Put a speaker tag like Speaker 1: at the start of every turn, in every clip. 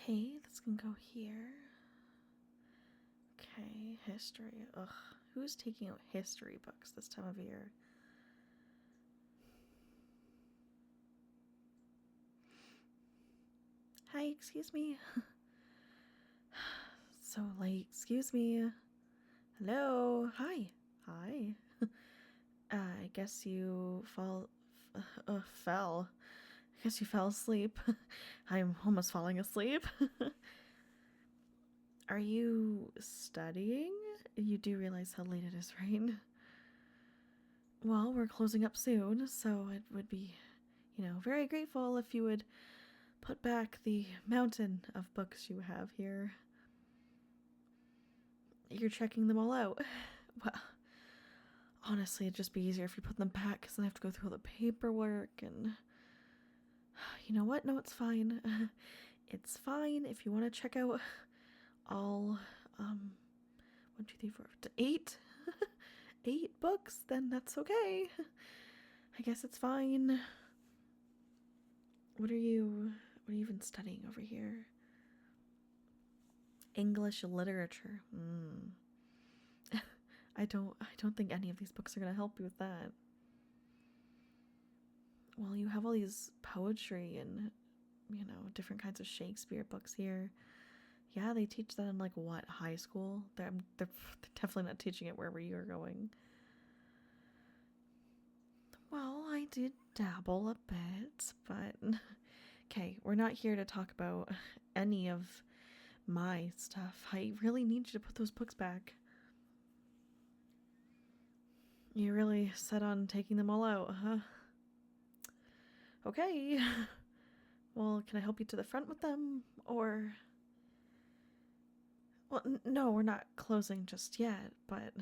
Speaker 1: Okay, this can go here. Okay, history. Ugh, who's taking out history books this time of year? Hi, excuse me. So late, excuse me. Hello, hi. Hi. I guess you fell. I guess you fell asleep. I'm almost falling asleep. Are you studying? You do realize how late it is, right? Well, we're closing up soon, so it would be, very grateful if you would put back the mountain of books you have here. You're checking them all out. Well, honestly, it'd just be easier if you put them back, because then I have to go through all the paperwork and. You know what? No, it's fine. It's fine if you want to check out all, 8? 8 books, then that's okay. I guess it's fine. What are you even studying over here? English literature. I don't think any of these books are gonna help you with that. Well, you have all these poetry and different kinds of Shakespeare books here. Yeah, they teach that in like what, high school? They're definitely not teaching it wherever you're going. Well, I did dabble a bit, but okay, we're not here to talk about any of my stuff. I really need you to put those books back. You really set on taking them all out, huh? Okay. Well, can I help you to the front with them? Or. Well, no, we're not closing just yet, but.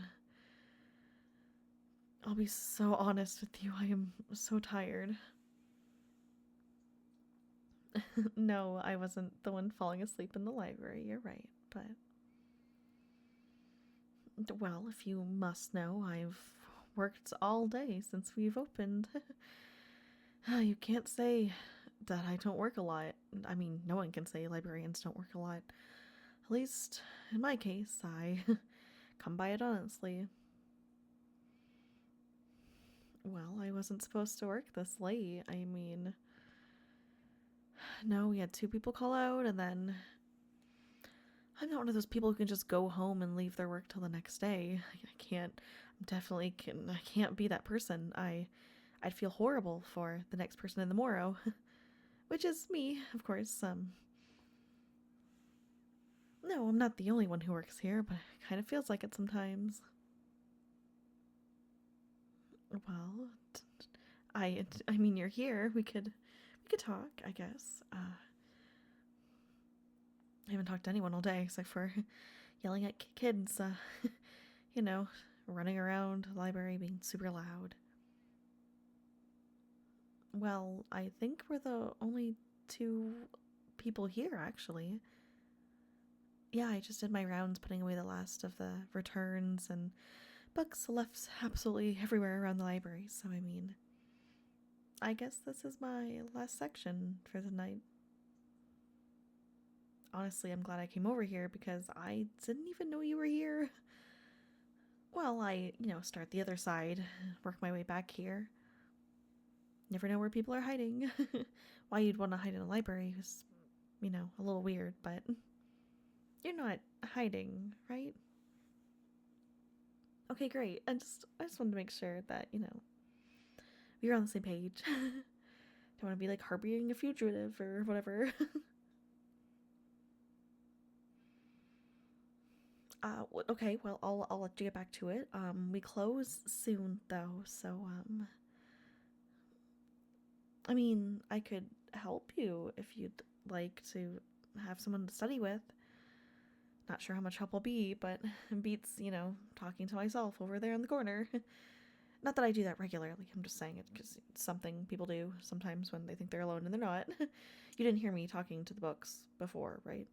Speaker 1: I'll be so honest with you, I am so tired. No, I wasn't the one falling asleep in the library, you're right, but. Well, if you must know, I've worked all day since we've opened. You can't say that I don't work a lot. I mean, no one can say librarians don't work a lot. At least, in my case, I come by it honestly. Well, I wasn't supposed to work this late. I mean, no, we had 2 people call out, and then I'm not one of those people who can just go home and leave their work till the next day. I can't. I can't be that person. I'd feel horrible for the next person in the morrow, which is me, of course. No, I'm not the only one who works here, but it kind of feels like it sometimes. Well, I mean, you're here. We could talk, I guess. I haven't talked to anyone all day except for yelling at kids. You know, running around the library being super loud. Well, I think we're the only 2 people here, actually. Yeah, I just did my rounds putting away the last of the returns and books left absolutely everywhere around the library, so I mean, I guess this is my last section for the night. Honestly, I'm glad I came over here because I didn't even know you were here. Well, I, start the other side, work my way back here. Never know where people are hiding. Why you'd want to hide in a library is, a little weird, but you're not hiding, right? Okay, great. I just wanted to make sure that, we were on the same page. Don't want to be like harboring a fugitive or whatever. Okay, well, I'll let you get back to it. We close soon though, so I mean, I could help you if you'd like to have someone to study with. Not sure how much help will be, but it beats, talking to myself over there in the corner. Not that I do that regularly, I'm just saying it because it's something people do sometimes when they think they're alone and they're not. You didn't hear me talking to the books before, right?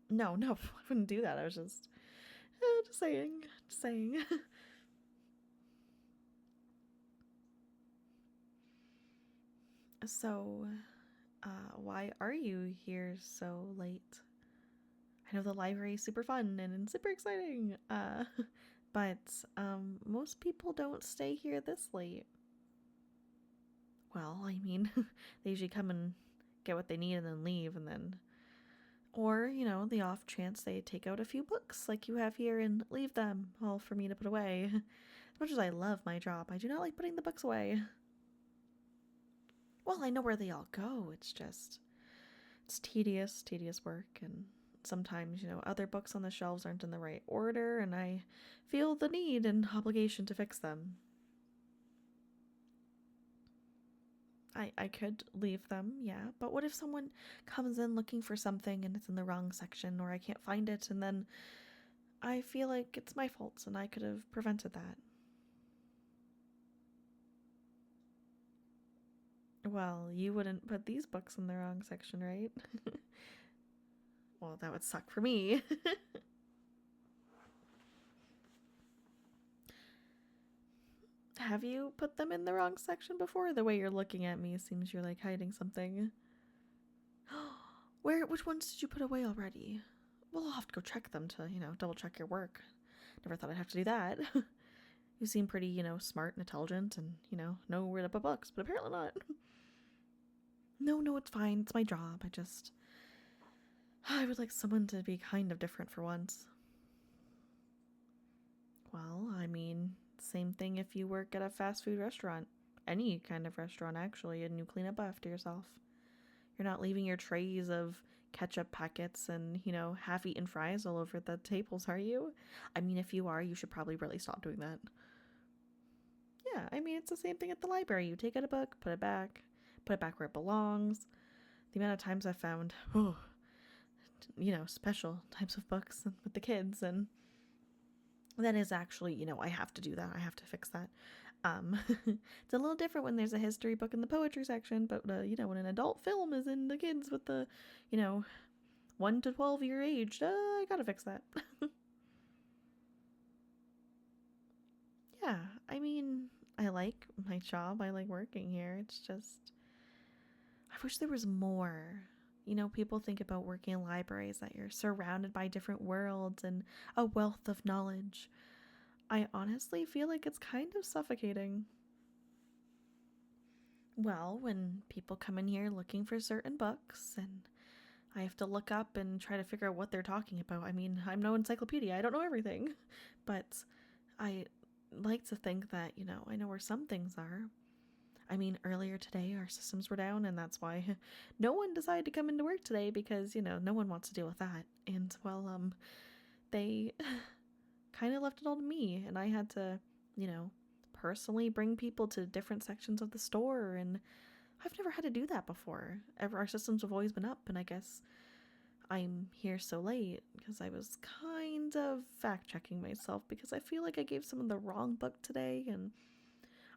Speaker 1: No, no, I wouldn't do that. I was just saying, just saying. So, Why are you here so late? I know the library is super fun and super exciting, but most people don't stay here this late. Well, I mean, they usually come and get what they need and then leave, and then. Or, the off chance they take out a few books like you have here and leave them, all for me to put away. As much as I love my job, I do not like putting the books away. Well, I know where they all go, it's tedious work, and sometimes, other books on the shelves aren't in the right order, and I feel the need and obligation to fix them. I could leave them, yeah, but what if someone comes in looking for something and it's in the wrong section, or I can't find it, and then I feel like it's my fault and I could have prevented that. Well, you wouldn't put these books in the wrong section, right? Well, that would suck for me. Have you put them in the wrong section before? The way you're looking at me seems you're like hiding something. Which ones did you put away already? Well, I'll have to go check them to, double check your work. Never thought I'd have to do that. You seem pretty, smart and intelligent and, know where to put books, but apparently not. No, it's fine. It's my job. I would like someone to be kind of different for once. Well, I mean, same thing if you work at a fast food restaurant. Any kind of restaurant, actually, and you clean up after yourself. You're not leaving your trays of ketchup packets and, half-eaten fries all over the tables, are you? I mean, if you are, you should probably really stop doing that. Yeah, I mean, it's the same thing at the library. You take out a book, put it back where it belongs. The amount of times I've found, special types of books with the kids, and that is actually, I have to do that. I have to fix that. It's a little different when there's a history book in the poetry section, but, when an adult film is in the kids with the, 1 to 12-year age, I gotta fix that. Yeah, I mean, I like my job. I like working here. It's just, I wish there was more. People think about working in libraries that you're surrounded by different worlds and a wealth of knowledge. I honestly feel like it's kind of suffocating. Well, when people come in here looking for certain books and I have to look up and try to figure out what they're talking about. I mean, I'm no encyclopedia. I don't know everything. But I like to think that, I know where some things are. I mean, earlier today our systems were down, and that's why no one decided to come into work today because, no one wants to deal with that. And, well, they kind of left it all to me, and I had to, personally bring people to different sections of the store, and I've never had to do that before. Our systems have always been up, and I guess I'm here so late because I was kind of fact-checking myself because I feel like I gave someone the wrong book today, and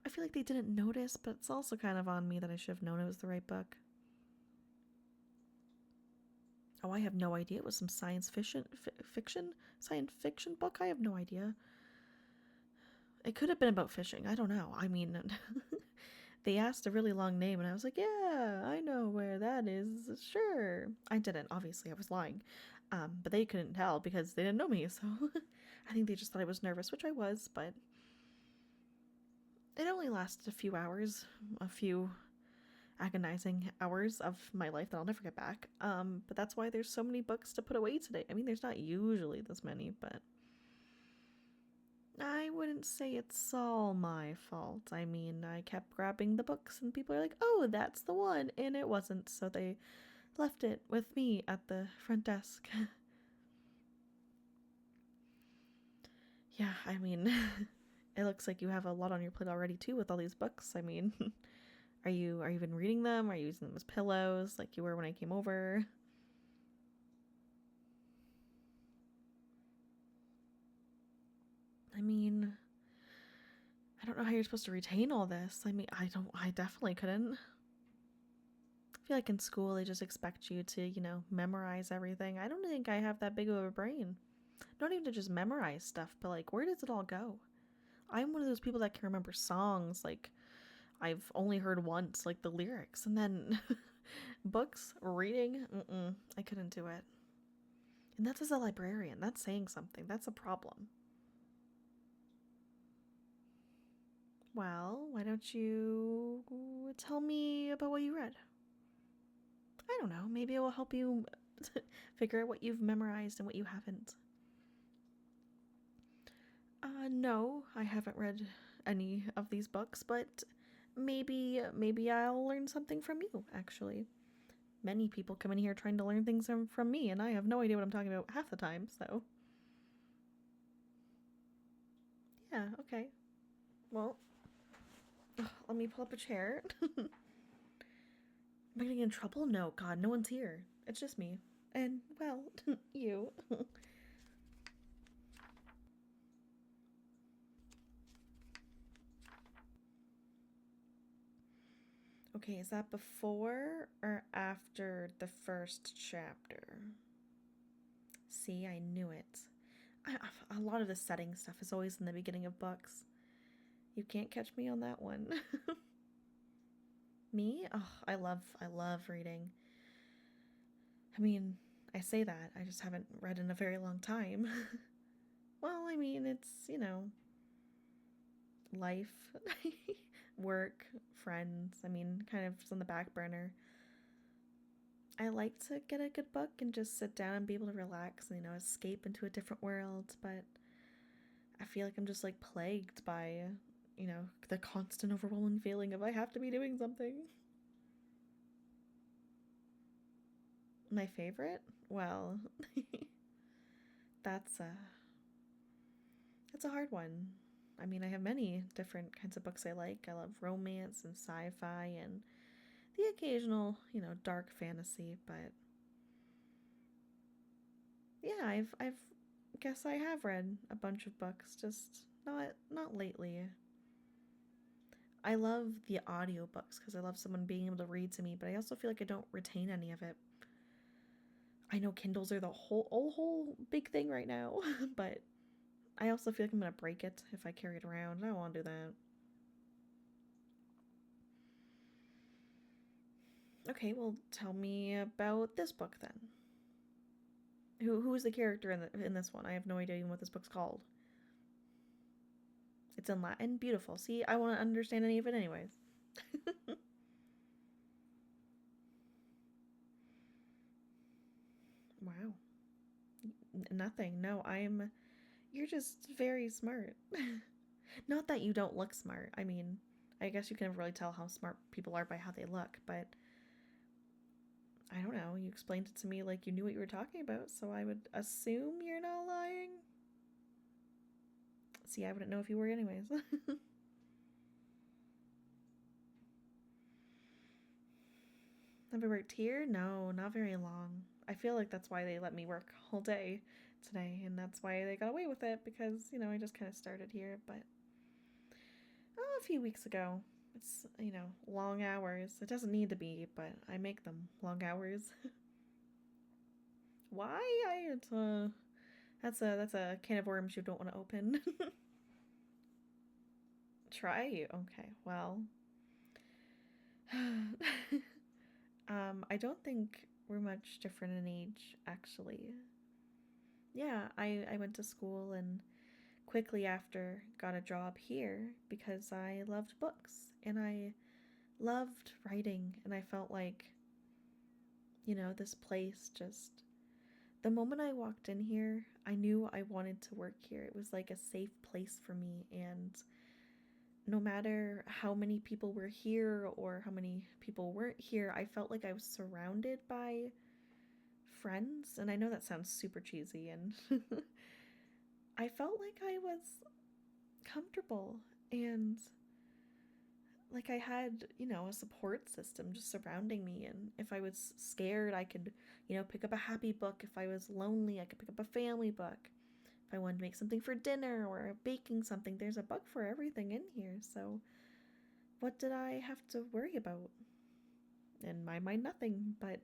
Speaker 1: I feel like they didn't notice, but it's also kind of on me that I should have known it was the right book. Oh, I have no idea. It was some science fiction book? I have no idea. It could have been about fishing. I don't know. I mean, they asked a really long name, and I was like, yeah, I know where that is. Sure. I didn't. Obviously, I was lying. But they couldn't tell because they didn't know me, so I think they just thought I was nervous, which I was, but it only lasted a few hours, a few agonizing hours of my life that I'll never get back. But that's why there's so many books to put away today. I mean, there's not usually this many, but I wouldn't say it's all my fault. I mean, I kept grabbing the books and people are like, oh, that's the one. And it wasn't, so they left it with me at the front desk. Yeah, I mean, it looks like you have a lot on your plate already too with all these books. I mean, are you even reading them? Are you using them as pillows like you were when I came over? I mean, I don't know how you're supposed to retain all this. I mean, I definitely couldn't. I feel like in school they just expect you to, memorize everything. I don't think I have that big of a brain. Not even to just memorize stuff, but like, where does it all go? I'm one of those people that can remember songs like I've only heard once, like the lyrics, and then Books, reading, I couldn't do it. And that's as a librarian. That's saying something. That's a problem. Well, why don't you tell me about what you read? I don't know. Maybe it will help you figure out what you've memorized and what you haven't. No, I haven't read any of these books, but maybe I'll learn something from you, actually. Many people come in here trying to learn things from me, and I have no idea what I'm talking about half the time, so. Yeah, okay. Well, let me pull up a chair. Am I gonna get in trouble? No, God, no one's here. It's just me. And, well, you. Okay, is that before or after the first chapter? See, I knew it. A lot of the setting stuff is always in the beginning of books. You can't catch me on that one. Me? Oh, I love reading. I mean, I say that, I just haven't read in a very long time. Well, I mean, it's, life, work, friends. I mean, kind of just on the back burner. I like to get a good book and just sit down and be able to relax and, escape into a different world, but I feel like I'm just like plagued by, the constant overwhelming feeling of I have to be doing something. My favorite? Well, that's a that's a hard one. I mean, I have many different kinds of books I like. I love romance and sci-fi and the occasional, dark fantasy, but yeah, I've guess I have read a bunch of books, just not lately. I love the audiobooks because I love someone being able to read to me, but I also feel like I don't retain any of it. I know Kindles are the whole big thing right now, but I also feel like I'm gonna break it if I carry it around. I don't want to do that. Okay, well, tell me about this book then. Who is the character in this one? I have no idea even what this book's called. It's in Latin. Beautiful. See, I want to understand any of it anyways. Wow. Nothing. No, I'm. You're just very smart. Not that you don't look smart. I mean, I guess you can never really tell how smart people are by how they look, but I don't know. You explained it to me like you knew what you were talking about, so I would assume you're not lying. See, I wouldn't know if you were, anyways. Have I worked here? No, not very long. I feel like that's why they let me work all day today, and that's why they got away with it because, I just kind of started here, but a few weeks ago. It's, long hours. It doesn't need to be, but I make them long hours. Why? That's a can of worms you don't want to open. Try you. Okay, well. I don't think we're much different in age, actually. Yeah, I went to school and quickly after got a job here because I loved books and I loved writing and I felt like, this place just. The moment I walked in here, I knew I wanted to work here. It was like a safe place for me, and no matter how many people were here or how many people weren't here, I felt like I was surrounded by friends. And I know that sounds super cheesy, and I felt like I was comfortable and like I had, a support system just surrounding me. And if I was scared, I could, pick up a happy book. If I was lonely, I could pick up a family book. If I wanted to make something for dinner or baking something, there's a book for everything in here. So what did I have to worry about? In my mind, nothing. But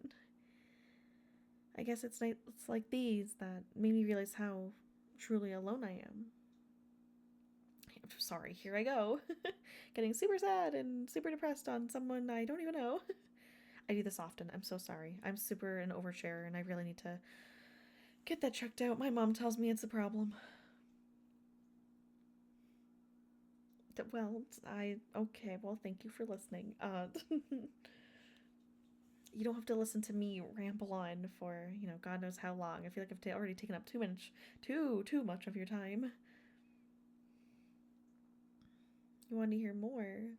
Speaker 1: I guess it's like these that made me realize how truly alone I am. Sorry, here I go. Getting super sad and super depressed on someone I don't even know. I do this often. I'm so sorry. I'm super an oversharer and I really need to get that checked out. My mom tells me it's a problem. Well, okay, well, thank you for listening. You don't have to listen to me ramble on for, God knows how long. I feel like I've already taken up too much of your time. You want to hear more?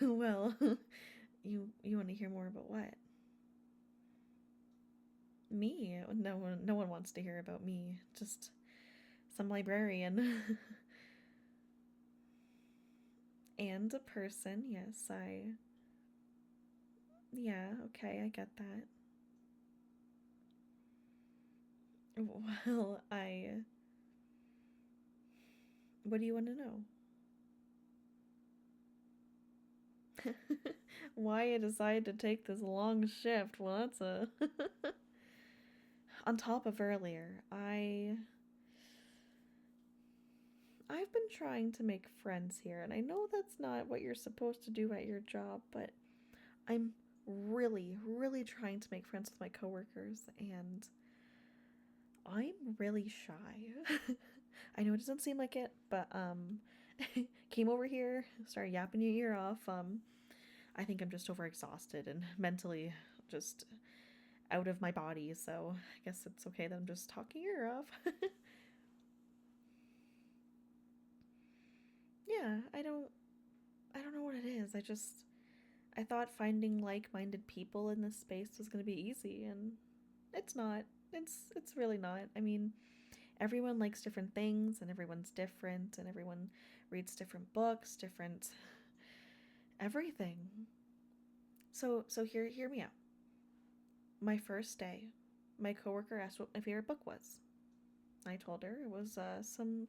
Speaker 1: Well, you want to hear more about what? Me? No one wants to hear about me. Just some librarian. And a person, yes, yeah, okay, I get that. Well, what do you want to know? Why I decided to take this long shift? Well, that's a on top of earlier, I've been trying to make friends here, and I know that's not what you're supposed to do at your job, but I'm really, really trying to make friends with my coworkers, and I'm really shy. I know it doesn't seem like it, but came over here, started yapping your ear off. I think I'm just overexhausted and mentally just out of my body, so I guess it's okay that I'm just talking your ear off. Yeah, I don't know what it is. I thought finding like-minded people in this space was going to be easy, and it's not. It's really not. I mean, everyone likes different things and everyone's different and everyone reads different books, different everything. So hear me out. My first day, my coworker asked what my favorite book was. I told her it was some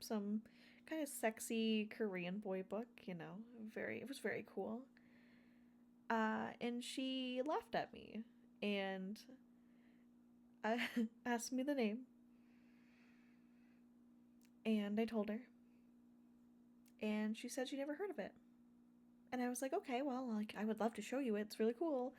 Speaker 1: kind of sexy Korean boy book, it was very cool. And she laughed at me and asked me the name, and I told her, and she said she never heard of it. And I was like, okay, well, like I would love to show you it. It's really cool.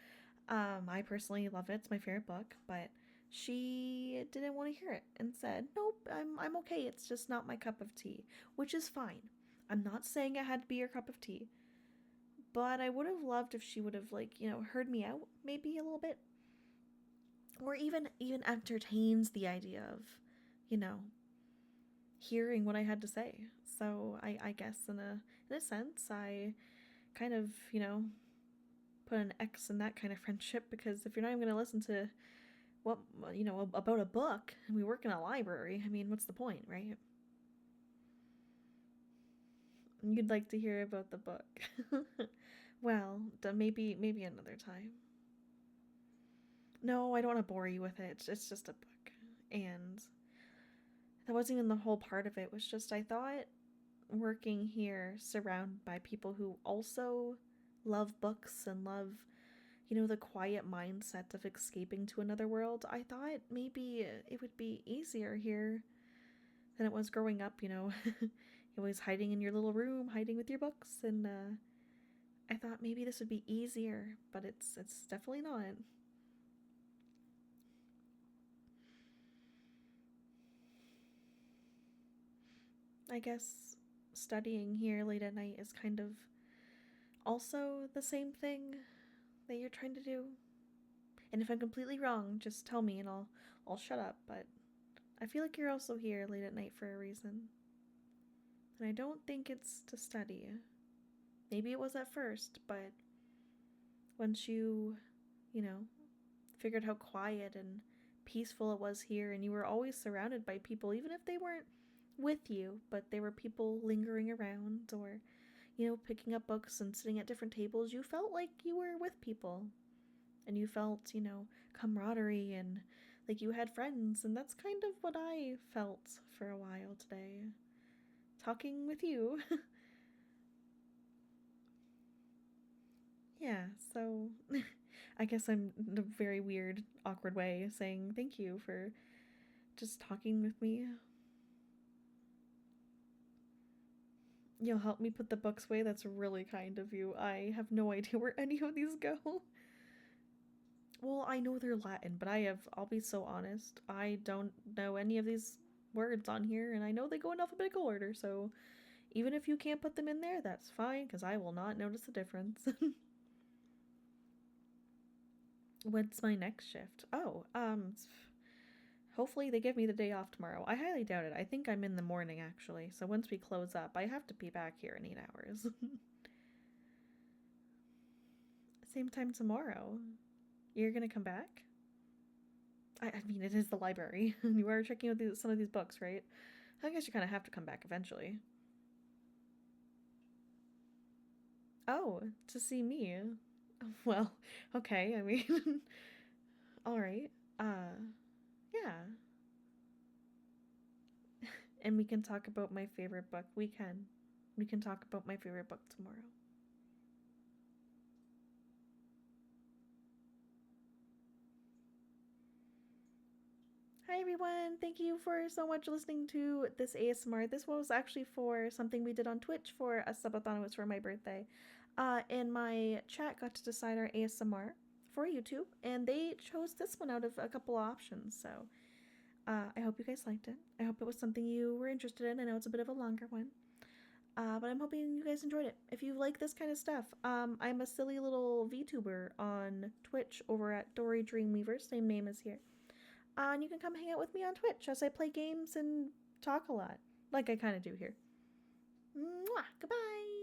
Speaker 1: I personally love it. It's my favorite book, but she didn't want to hear it and said, "Nope, I'm okay. It's just not my cup of tea," which is fine. I'm not saying it had to be your cup of tea, but I would have loved if she would have heard me out maybe a little bit, or even entertains the idea of, you know, hearing what I had to say. So I guess in a sense I kind of put an X in that kind of friendship, because if you're not even going to listen to what about a book, and we work in a library, I mean, what's the point, right? You'd like to hear about the book. Well, maybe another time. No, I don't want to bore you with it. It's just a book, and that wasn't even the whole part of it. It was just I thought working here surrounded by people who also love books and love the quiet mindset of escaping to another world, I thought maybe it would be easier here than it was growing up, You're always hiding in your little room, hiding with your books, and I thought maybe this would be easier, but it's definitely not. I guess studying here late at night is kind of also the same thing that you're trying to do. And if I'm completely wrong, just tell me and I'll shut up, but I feel like you're also here late at night for a reason. And I don't think it's to study. Maybe it was at first, but once you know, figured how quiet and peaceful it was here, and you were always surrounded by people, even if they weren't with you, but they were people lingering around or, picking up books and sitting at different tables, you felt like you were with people. And you felt, camaraderie and like you had friends, and that's kind of what I felt for a while today. Talking with you. Yeah, so I guess I'm in a very weird, awkward way saying thank you for just talking with me. You'll help me put the books away? That's really kind of you. I have no idea where any of these go. Well, I know they're Latin, but I'll be so honest, I don't know any of these words on here, and I know they go in alphabetical order, so even if you can't put them in there, that's fine, because I will not notice the difference. When's my next shift? Oh, hopefully they give me the day off tomorrow. I highly doubt it. I think I'm in the morning, actually, so once we close up, I have to be back here in 8 hours. Same time tomorrow. You're gonna come back? I mean, it is the library. You are checking out some of these books, right? I guess you kind of have to come back eventually. Oh, to see me? Well, okay, I mean, alright. Yeah. And we can talk about my favorite book. We can. We can talk about my favorite book tomorrow. Hi everyone! Thank you for so much listening to this ASMR. This was actually for something we did on Twitch for a subathon. It was for my birthday. And my chat got to decide our ASMR for YouTube, and they chose this one out of a couple options. So I hope you guys liked it. I hope it was something you were interested in. I know it's a bit of a longer one. But I'm hoping you guys enjoyed it. If you like this kind of stuff, I'm a silly little VTuber on Twitch over at Dory Dreamweaver, same name as here. And you can come hang out with me on Twitch as I play games and talk a lot, like I kind of do here. Mwah! Goodbye!